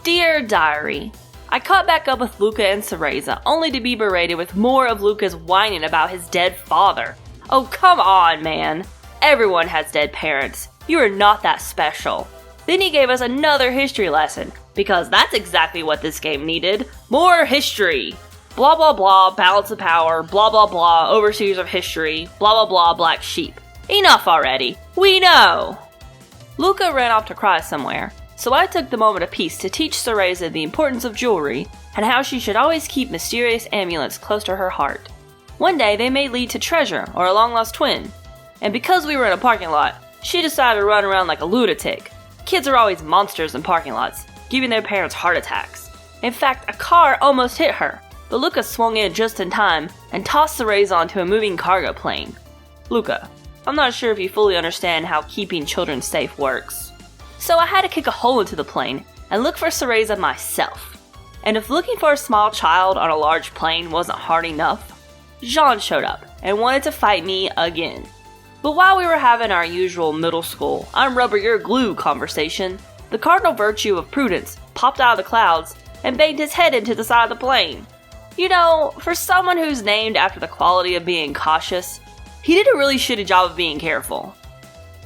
Dear Diary, I caught back up with Luca and Cereza, only to be berated with more of Luca's whining about his dead father. Oh, come on, man. Everyone has dead parents. You are not that special. Then he gave us another history lesson, because that's exactly what this game needed. More history. Blah blah blah, balance of power, blah blah blah, overseers of history, blah blah blah, black sheep. Enough already. We know. Luca ran off to cry somewhere, so I took the moment of peace to teach Cereza the importance of jewelry and how she should always keep mysterious amulets close to her heart. One day they may lead to treasure or a long-lost twin, and because we were in a parking lot, she decided to run around like a lunatic. Kids are always monsters in parking lots, giving their parents heart attacks. In fact, a car almost hit her, but Luca swung in just in time and tossed Cereza onto a moving cargo plane. Luca, I'm not sure if you fully understand how keeping children safe works. So I had to kick a hole into the plane and look for Cereza myself. And if looking for a small child on a large plane wasn't hard enough, Jean showed up and wanted to fight me again. But while we were having our usual middle school, I'm rubber you're glue conversation, the cardinal virtue of prudence popped out of the clouds and banged his head into the side of the plane. You know, for someone who's named after the quality of being cautious, he did a really shitty job of being careful.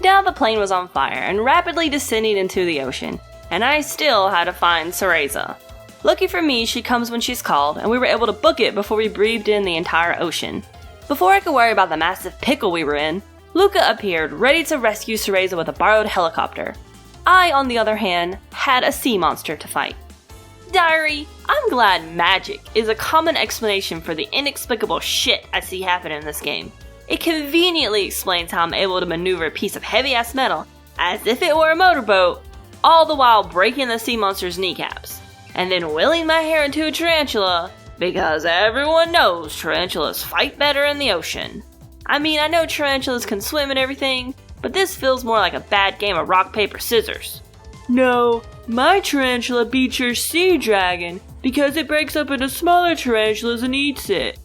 Now the plane was on fire and rapidly descending into the ocean, and I still had to find Cereza. Lucky for me, she comes when she's called, and we were able to book it before we breathed in the entire ocean. Before I could worry about the massive pickle we were in, Luca appeared, ready to rescue Cereza with a borrowed helicopter. I, on the other hand, had a sea monster to fight. Diary, I'm glad magic is a common explanation for the inexplicable shit I see happen in this game. It conveniently explains how I'm able to maneuver a piece of heavy-ass metal as if it were a motorboat, all the while breaking the sea monster's kneecaps, and then wheeling my hair into a tarantula, because everyone knows tarantulas fight better in the ocean. I mean, I know tarantulas can swim and everything, but this feels more like a bad game of rock, paper, scissors. No, my tarantula beats your sea dragon because it breaks up into smaller tarantulas and eats it.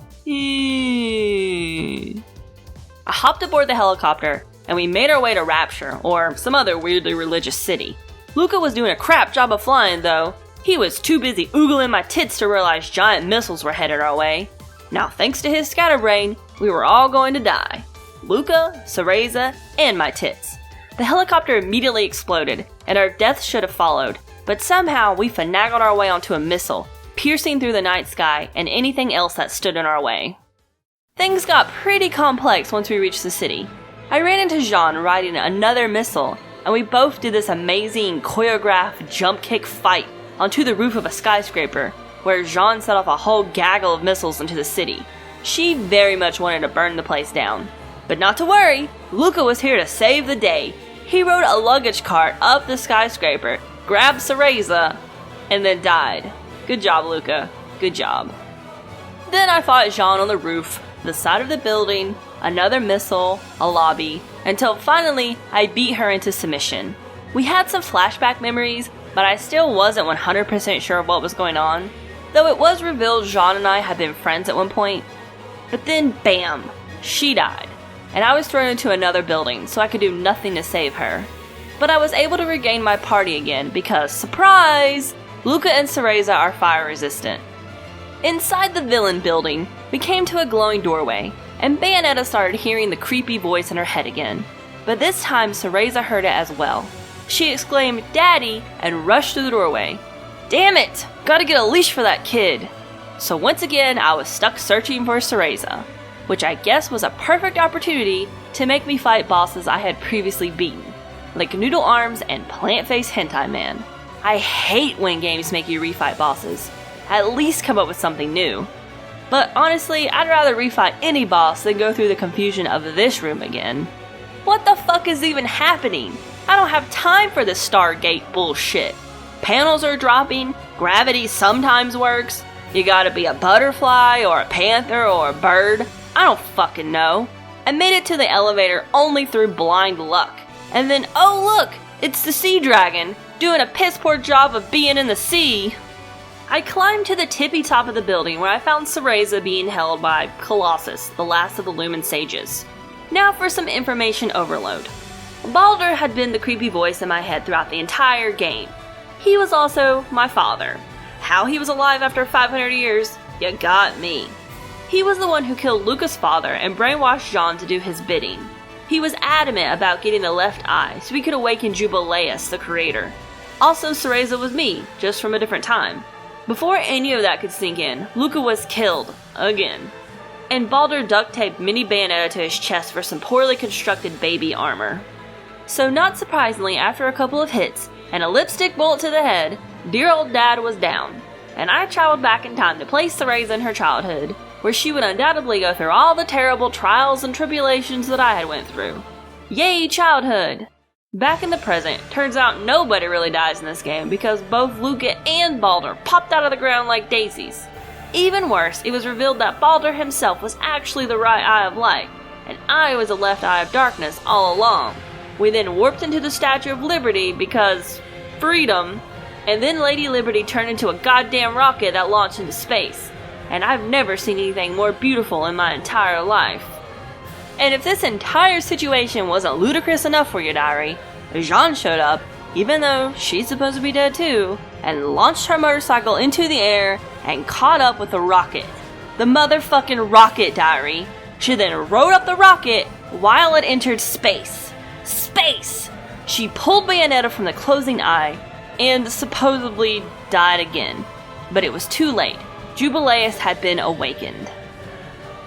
I hopped aboard the helicopter, and we made our way to Rapture, or some other weirdly religious city. Luca was doing a crap job of flying, though. He was too busy oogling my tits to realize giant missiles were headed our way. Now, thanks to his scatterbrain, we were all going to die. Luca, Cereza, and my tits. The helicopter immediately exploded, and our deaths should have followed, but somehow we finagled our way onto a missile, piercing through the night sky and anything else that stood in our way. Things got pretty complex once we reached the city. I ran into Jean riding another missile, and we both did this amazing choreographed jump kick fight onto the roof of a skyscraper, where Jean set off a whole gaggle of missiles into the city. She very much wanted to burn the place down. But not to worry, Luca was here to save the day. He rode a luggage cart up the skyscraper, grabbed Cereza, and then died. Good job, Luca. Good job. Then I fought Jean on the roof, the side of the building, another missile, a lobby, until finally I beat her into submission. We had some flashback memories, but I still wasn't 100% sure what was going on, though it was revealed Jean and I had been friends at one point. But then, bam, she died, and I was thrown into another building, so I could do nothing to save her. But I was able to regain my party again because, surprise, Luca and Cereza are fire resistant. Inside the villain building, we came to a glowing doorway, and Bayonetta started hearing the creepy voice in her head again. But this time, Cereza heard it as well. She exclaimed, "Daddy," and rushed through the doorway. Damn it! Gotta get a leash for that kid! So once again, I was stuck searching for Cereza, which I guess was a perfect opportunity to make me fight bosses I had previously beaten, like Noodle Arms and Plant Face Hentai Man. I hate when games make you refight bosses. At least come up with something new. But honestly, I'd rather refight any boss than go through the confusion of this room again. What the fuck is even happening? I don't have time for this Stargate bullshit. Panels are dropping, gravity sometimes works, you gotta be a butterfly or a panther or a bird, I don't fucking know. I made it to the elevator only through blind luck. And then, oh look, it's the sea dragon, doing a piss poor job of being in the sea. I climbed to the tippy top of the building where I found Cereza being held by Colossus, the last of the Lumen Sages. Now for some information overload. Baldur had been the creepy voice in my head throughout the entire game. He was also my father. How he was alive after 500 years, you got me. He was the one who killed Luca's father and brainwashed Jean to do his bidding. He was adamant about getting the left eye so he could awaken Jubileus, the creator. Also, Cereza was me, just from a different time. Before any of that could sink in, Luca was killed. Again. And Baldur duct-taped mini Bayonetta to his chest for some poorly constructed baby armor. So not surprisingly, after a couple of hits, and a lipstick bullet to the head, dear old dad was down. And I traveled back in time to place Cereza in her childhood, where she would undoubtedly go through all the terrible trials and tribulations that I had went through. Yay, childhood! Back in the present, turns out nobody really dies in this game because both Luca and Baldur popped out of the ground like daisies. Even worse, it was revealed that Baldur himself was actually the right eye of light, and I was the left eye of darkness all along. We then warped into the Statue of Liberty because freedom, and then Lady Liberty turned into a goddamn rocket that launched into space. And I've never seen anything more beautiful in my entire life. And if this entire situation wasn't ludicrous enough for your diary, Jean showed up, even though she's supposed to be dead too, and launched her motorcycle into the air and caught up with the rocket. The motherfucking rocket, diary. She then rode up the rocket while it entered space. Space! She pulled Bayonetta from the closing eye and supposedly died again. But it was too late. Jubileus had been awakened.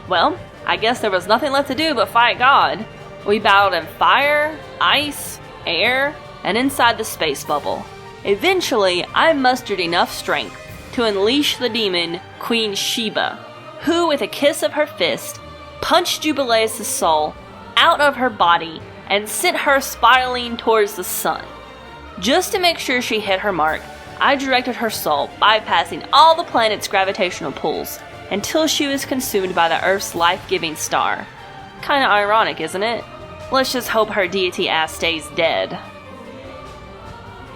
Well, I guess there was nothing left to do but fight God. We battled in fire, ice, air, and inside the space bubble. Eventually, I mustered enough strength to unleash the demon, Queen Sheba, who, with a kiss of her fist, punched Jubileus' soul out of her body and sent her spiraling towards the sun. Just to make sure she hit her mark, I directed her soul, bypassing all the planet's gravitational pulls, until she was consumed by the Earth's life-giving star. Kinda ironic, isn't it? Let's just hope her deity ass stays dead.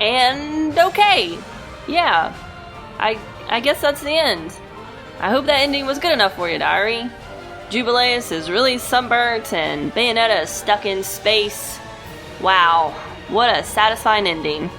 And okay. Yeah. I guess that's the end. I hope that ending was good enough for you, diary. Jubileus is really sunburnt and Bayonetta is stuck in space. Wow, what a satisfying ending.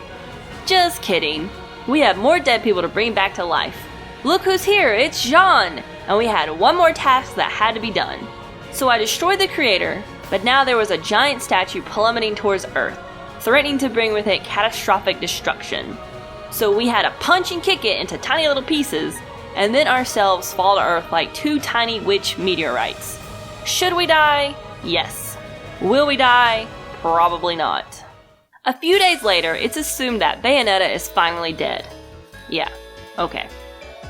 Just kidding. We have more dead people to bring back to life. Look who's here, it's Jean! And we had one more task that had to be done. So I destroyed the creator, but now there was a giant statue plummeting towards Earth, threatening to bring with it catastrophic destruction. So we had to punch and kick it into tiny little pieces, and then ourselves fall to Earth like two tiny witch meteorites. Should we die? Yes. Will we die? Probably not. A few days later, it's assumed that Bayonetta is finally dead. Yeah, okay.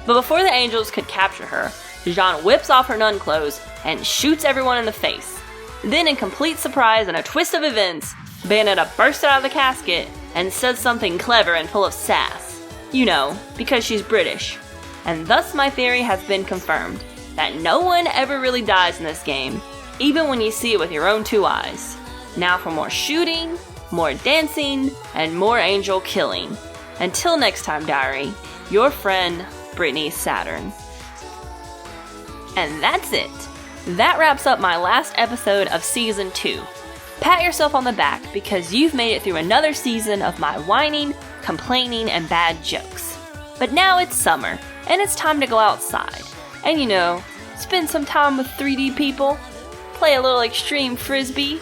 But before the angels could capture her, Jean whips off her nun clothes and shoots everyone in the face. Then, in complete surprise and a twist of events, Bayonetta bursts out of the casket and says something clever and full of sass. You know, because she's British. And thus my theory has been confirmed, that no one ever really dies in this game, even when you see it with your own two eyes. Now for more shooting, more dancing, and more angel killing. Until next time, diary, your friend, Brittany Saturn. And that's it. That wraps up my last episode of Season 2. Pat yourself on the back because you've made it through another season of my whining, complaining, and bad jokes. But now it's summer, and it's time to go outside. And you know, spend some time with 3D people, play a little extreme frisbee,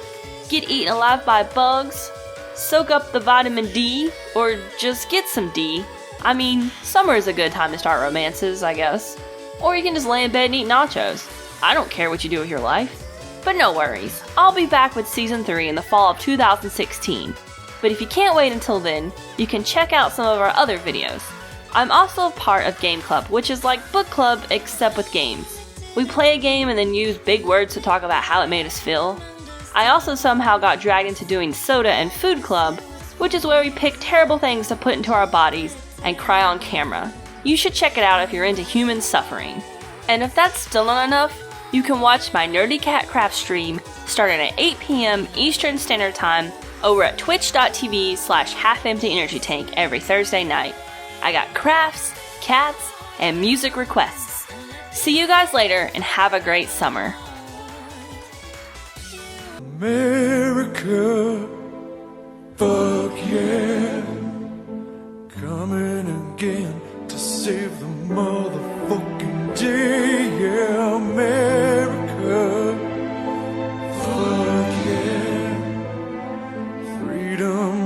get eaten alive by bugs, soak up the vitamin D, or just get some D. I mean, summer is a good time to start romances, I guess. Or you can just lay in bed and eat nachos. I don't care what you do with your life. But no worries, I'll be back with Season 3 in the fall of 2016. But if you can't wait until then, you can check out some of our other videos. I'm also a part of Game Club, which is like book club except with games. We play a game and then use big words to talk about how it made us feel. I also somehow got dragged into doing Soda and Food Club, which is where we pick terrible things to put into our bodies and cry on camera. You should check it out if you're into human suffering. And if that's still not enough, you can watch my Nerdy Cat Craft stream starting at 8 p.m. Eastern Standard Time over at twitch.tv/halfemptyenergytank every Thursday night. I got crafts, cats, and music requests. See you guys later and have a great summer. America, fuck yeah. Come again to save the motherfucking day. Yeah, America. Fuck yeah. Freedom